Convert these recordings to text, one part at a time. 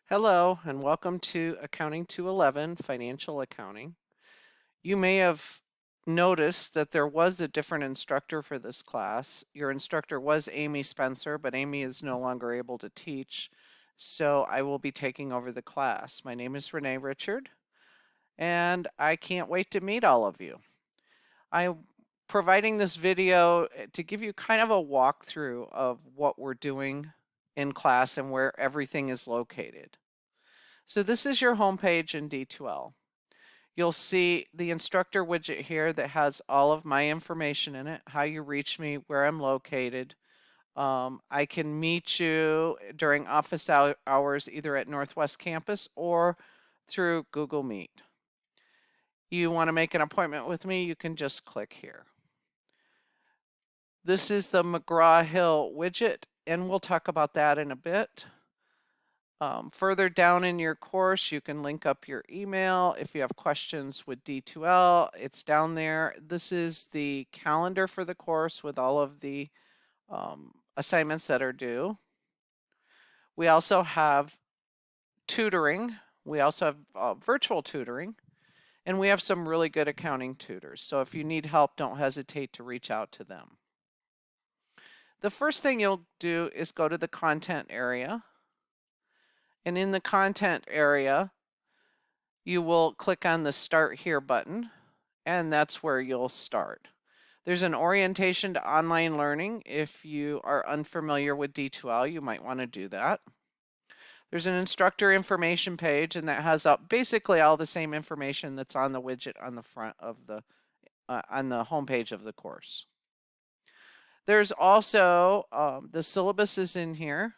Hello and welcome to Accounting 211, Financial Accounting. You may have noticed that there was a different instructor for this class. Your instructor was Amy Spencer, but Amy is no longer able to teach, so I will be taking over the class. My name is Renee Richard, and I can't wait to meet all of you. I'm providing this video to give you kind of a walkthrough of what we're doing in class and where everything is located. So this is your homepage in D2L. You'll see the instructor widget here that has all of my information in it, how you reach me, where I'm located. I can meet you during office hours either at Northwest Campus or through Google Meet. You want to make an appointment with me, you can just click here. This is the McGraw-Hill widget, and we'll talk about that in a bit. Further down in your course, you can link up your email. If you have questions with D2L, it's down there. This is the calendar for the course with all of the assignments that are due. We also have tutoring. We also have virtual tutoring. And we have some really good accounting tutors. So if you need help, don't hesitate to reach out to them. The first thing you'll do is go to the content area. And in the content area, you will click on the Start Here button, and that's where you'll start. There's an orientation to online learning. If you are unfamiliar with D2L, you might want to do that. There's an instructor information page, and that has up basically all the same information that's on the widget on the front of the on the home page of the course. There's also the syllabus is in here.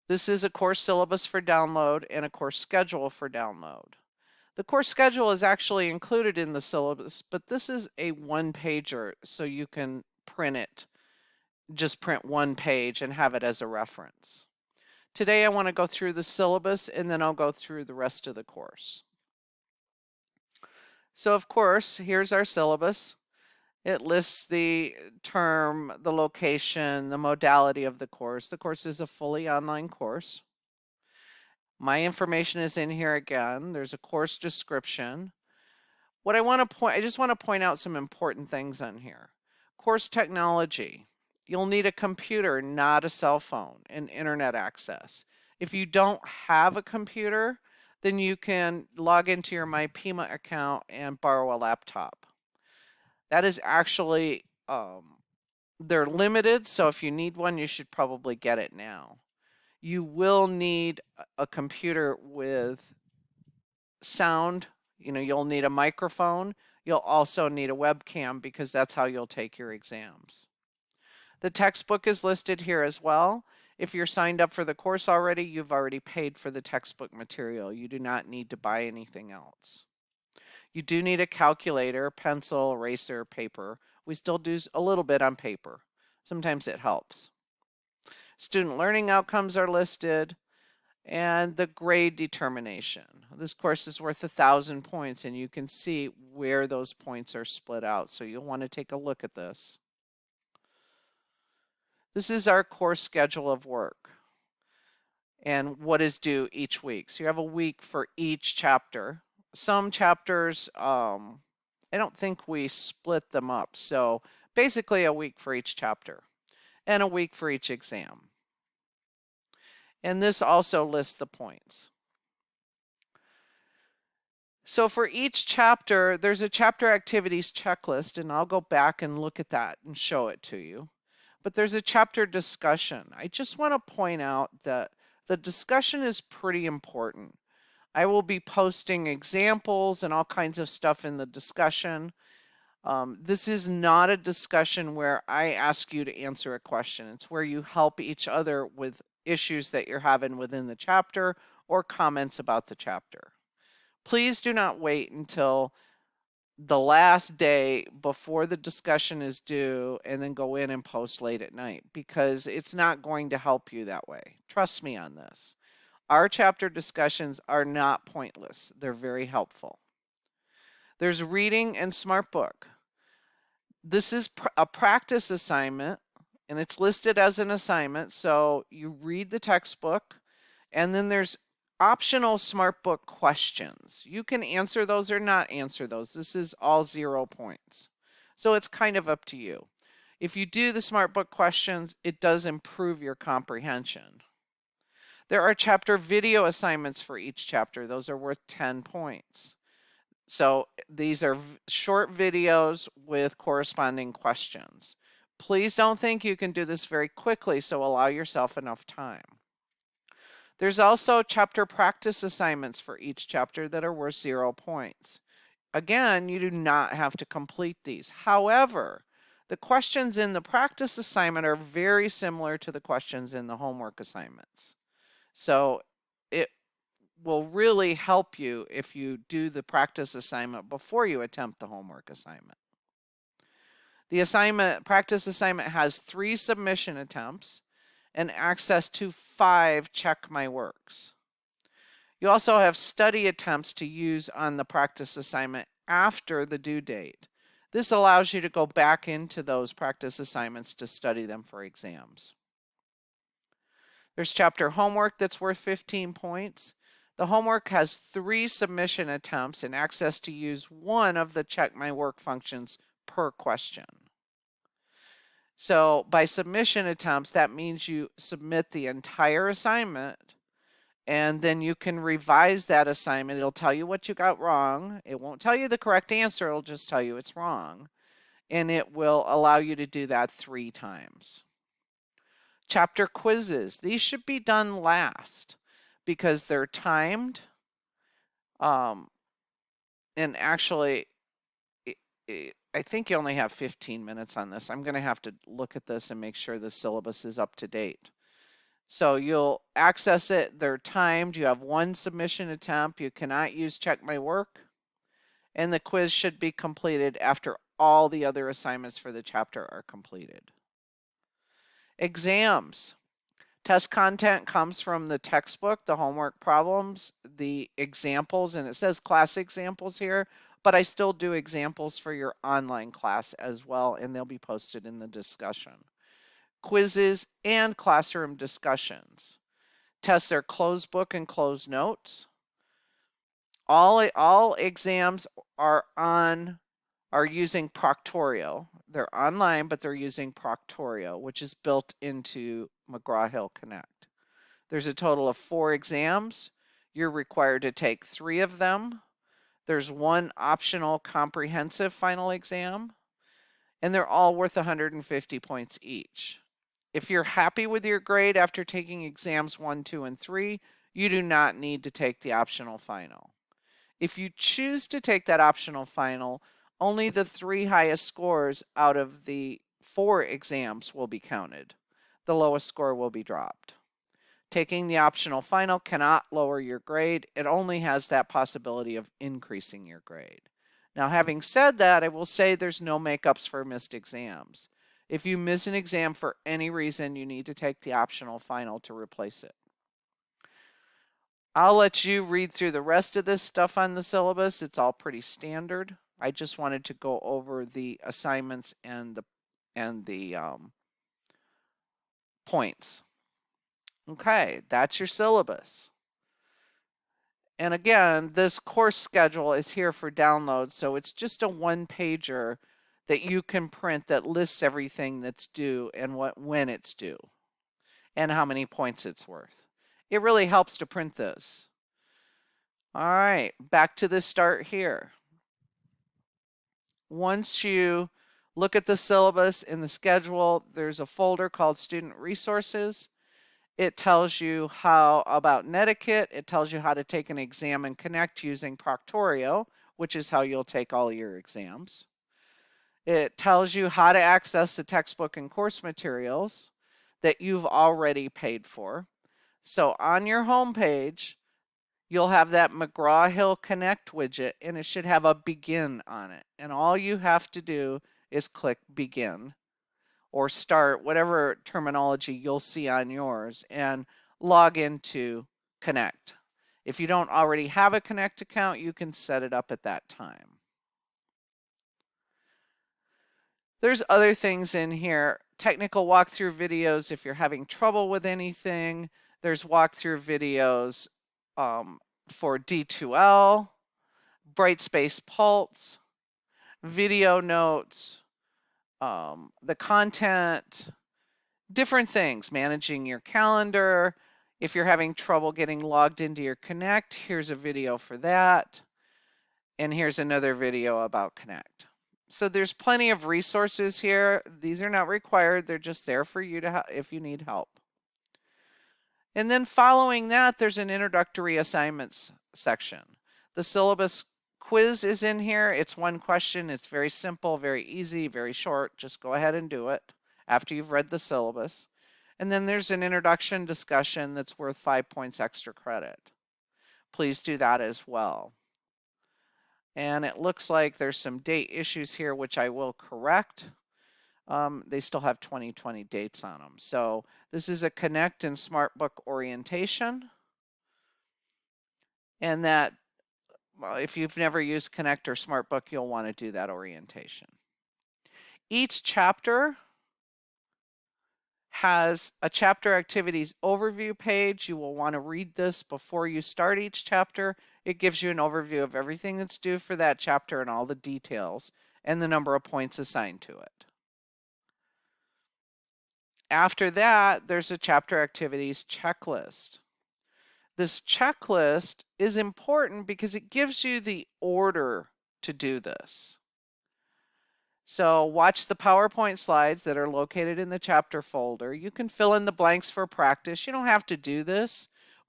This is a course syllabus for download and a course schedule for download. The course schedule is actually included in the syllabus, but this is a one-pager, so you can print it. Just print one page and have it as a reference. Today I want to go through the syllabus and then I'll go through the rest of the course. So of course, here's our syllabus. It lists the term, the location, the modality of the course. The course is a fully online course. My information is in here again. There's a course description. I just want to point out some important things on here. Course technology. You'll need a computer, not a cell phone, and internet access. If you don't have a computer, then you can log into your MyPima account and borrow a laptop. That is actually, they're limited, so if you need one, you should probably get it now. You will need a computer with sound. You'll need a microphone. You'll also need a webcam because that's how you'll take your exams. The textbook is listed here as well. If you're signed up for the course already, you've already paid for the textbook material. You do not need to buy anything else. You do need a calculator, pencil, eraser, paper. We still do a little bit on paper. Sometimes it helps. Student learning outcomes are listed, and the grade determination. This course is worth 1,000 points, and you can see where those points are split out, so you'll want to take a look at this. This is our course schedule of work and what is due each week. So you have a week for each chapter. Some chapters, I don't think we split them up. So basically a week for each chapter and a week for each exam. And this also lists the points. So for each chapter, there's a chapter activities checklist, and I'll go back and look at that and show it to you. But there's a chapter discussion. I just want to point out that the discussion is pretty important. I will be posting examples and all kinds of stuff in the discussion. This is not a discussion where I ask you to answer a question. It's where you help each other with issues that you're having within the chapter or comments about the chapter. Please do not wait until the last day before the discussion is due and then go in and post late at night, because it's not going to help you that way. Trust me on this. Our chapter discussions are not pointless. They're very helpful. There's reading and smart book. This is a practice assignment, and it's listed as an assignment. So you read the textbook And then there's optional SmartBook questions. You can answer those or not answer those. This is all 0 points. So it's kind of up to you. If you do the SmartBook questions, it does improve your comprehension. There are chapter video assignments for each chapter. Those are worth 10 points. So these are short videos with corresponding questions. Please don't think you can do this very quickly, so allow yourself enough time. There's also chapter practice assignments for each chapter that are worth 0 points. Again, you do not have to complete these. However, the questions in the practice assignment are very similar to the questions in the homework assignments. So it will really help you if you do the practice assignment before you attempt the homework assignment. The practice assignment has 3 submission attempts and access to 5 check my works. You also have study attempts to use on the practice assignment after the due date. This allows you to go back into those practice assignments to study them for exams. There's chapter homework that's worth 15 points. The homework has 3 submission attempts and access to use 1 of the check my work functions per question. So by submission attempts, that means you submit the entire assignment and then you can revise that assignment. It'll tell you what you got wrong. It won't tell you the correct answer. It'll just tell you it's wrong. And it will allow you to do that 3 times. Chapter quizzes. These should be done last because they're timed. And actually, I think you only have 15 minutes on this. I'm going to have to look at this and make sure the syllabus is up to date. So you'll access it. They're timed. You have 1 submission attempt. You cannot use check my work. And the quiz should be completed after all the other assignments for the chapter are completed. Exams. Test content comes from the textbook, the homework problems, the examples, and it says class examples here, but I still do examples for your online class as well, and they'll be posted in the discussion. Quizzes and classroom discussions. Tests are closed book and closed notes. All exams are using Proctorio. They're online, but they're using Proctorio, which is built into McGraw-Hill Connect. There's a total of 4 exams. You're required to take 3 of them. There's 1 optional comprehensive final exam, and they're all worth 150 points each. If you're happy with your grade after taking exams 1, 2, and 3, you do not need to take the optional final. If you choose to take that optional final, only the 3 highest scores out of the 4 exams will be counted. The lowest score will be dropped. Taking the optional final cannot lower your grade. It only has that possibility of increasing your grade. Now, having said that, I will say there's no makeups for missed exams. If you miss an exam for any reason, you need to take the optional final to replace it. I'll let you read through the rest of this stuff on the syllabus. It's all pretty standard. I just wanted to go over the assignments and the points. Okay, that's your syllabus. And again, this course schedule is here for download, so it's just a 1-pager that you can print that lists everything that's due and when it's due and how many points it's worth. It really helps to print this. All right, back to the start here. Once you look at the syllabus in the schedule, there's a folder called Student Resources. It tells you about Netiquette. It tells you how to take an exam in Connect using Proctorio, which is how you'll take all your exams. It tells you how to access the textbook and course materials that you've already paid for. So on your home page, you'll have that McGraw-Hill Connect widget, and it should have a begin on it. And all you have to do is click begin or start, whatever terminology you'll see on yours, and log into Connect. If you don't already have a Connect account, you can set it up at that time. There's other things in here, technical walkthrough videos if you're having trouble with anything. There's walkthrough videos for D2L, Brightspace Pulse, video notes, the content, different things, managing your calendar. If you're having trouble getting logged into your Connect, here's a video for that. And here's another video about Connect. So there's plenty of resources here. These are not required. They're just there for you to if you need help. And then following that, there's an introductory assignments section. The syllabus quiz is in here. It's one question. It's very simple, very easy, very short. Just go ahead and do it after you've read the syllabus. And then there's an introduction discussion that's worth 5 points extra credit. Please do that as well. And it looks like there's some date issues here, which I will correct. They still have 2020 dates on them. So this is a Connect and SmartBook orientation. And that, well, if you've never used Connect or SmartBook, you'll want to do that orientation. Each chapter has a chapter activities overview page. You will want to read this before you start each chapter. It gives you an overview of everything that's due for that chapter and all the details and the number of points assigned to it. After that, there's a chapter activities checklist. This checklist is important because it gives you the order to do this. So watch the PowerPoint slides that are located in the chapter folder. You can fill in the blanks for practice. You don't have to do this,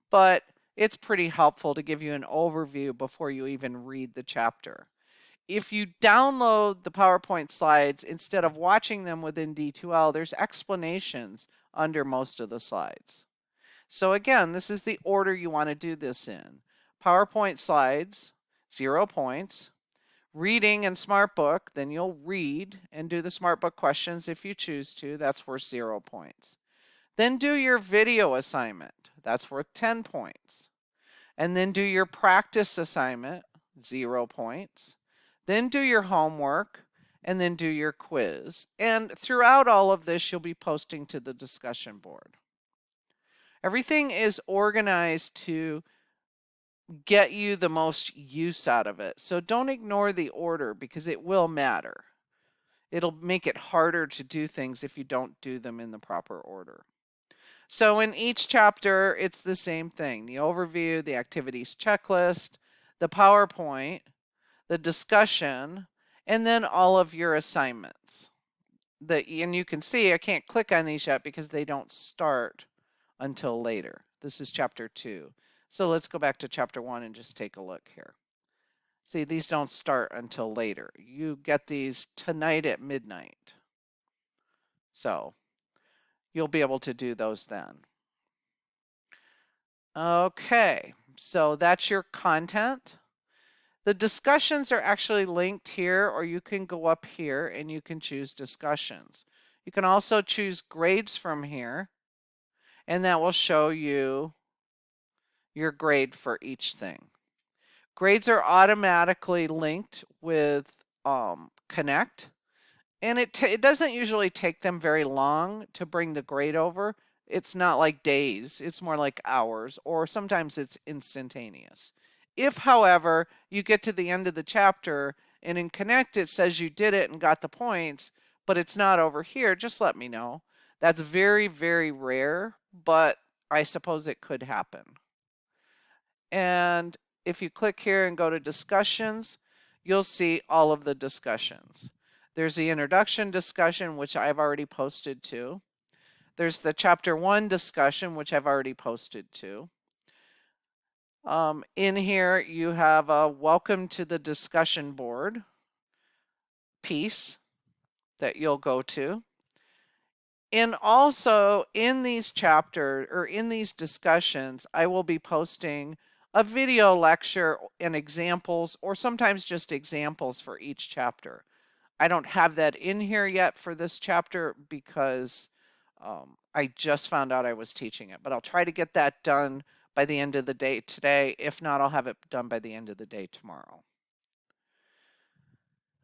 but it's pretty helpful to give you an overview before you even read the chapter. If you download the PowerPoint slides, instead of watching them within D2L, there's explanations under most of the slides. So again, this is the order you want to do this in. PowerPoint slides, 0 points. Reading and SmartBook, then you'll read and do the SmartBook questions if you choose to. That's worth 0 points. Then do your video assignment. That's worth 10 points. And then do your practice assignment, 0 points. Then do your homework, and then do your quiz. And throughout all of this, you'll be posting to the discussion board. Everything is organized to get you the most use out of it. So don't ignore the order because it will matter. It'll make it harder to do things if you don't do them in the proper order. So in each chapter, it's the same thing. The overview, the activities checklist, the PowerPoint, the discussion, and then all of your assignments. And you can see I can't click on these yet because they don't start until later. This is chapter 2. So let's go back to chapter 1 and just take a look here. See, these don't start until later. You get these tonight at midnight. So you'll be able to do those then. Okay, so that's your content. The discussions are actually linked here, or you can go up here and you can choose discussions. You can also choose grades from here, and that will show you your grade for each thing. Grades are automatically linked with Connect, and it doesn't usually take them very long to bring the grade over. It's not like days, it's more like hours, or sometimes it's instantaneous. If, however, you get to the end of the chapter and in Connect it says you did it and got the points, but it's not over here, just let me know. That's very, very rare, but I suppose it could happen. And if you click here and go to discussions, you'll see all of the discussions. There's the introduction discussion, which I've already posted to. There's the chapter 1 discussion, which I've already posted to. In here, you have a welcome to the discussion board piece that you'll go to. And also in these chapters or in these discussions, I will be posting a video lecture and examples, or sometimes just examples for each chapter. I don't have that in here yet for this chapter because I just found out I was teaching it, but I'll try to get that done by the end of the day today. If not, I'll have it done by the end of the day tomorrow.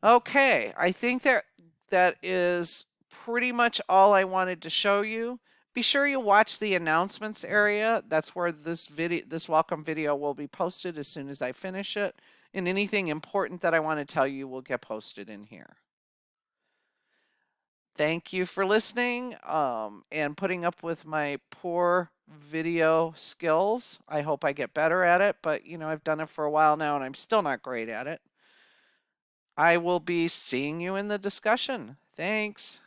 Okay, I think that is pretty much all I wanted to show you. Be sure you watch the announcements area. That's where this welcome video will be posted as soon as I finish it. And anything important that I want to tell you will get posted in here. Thank you for listening and putting up with my poor video skills. I hope I get better at it, but I've done it for a while now and I'm still not great at it. I will be seeing you in the discussion. Thanks.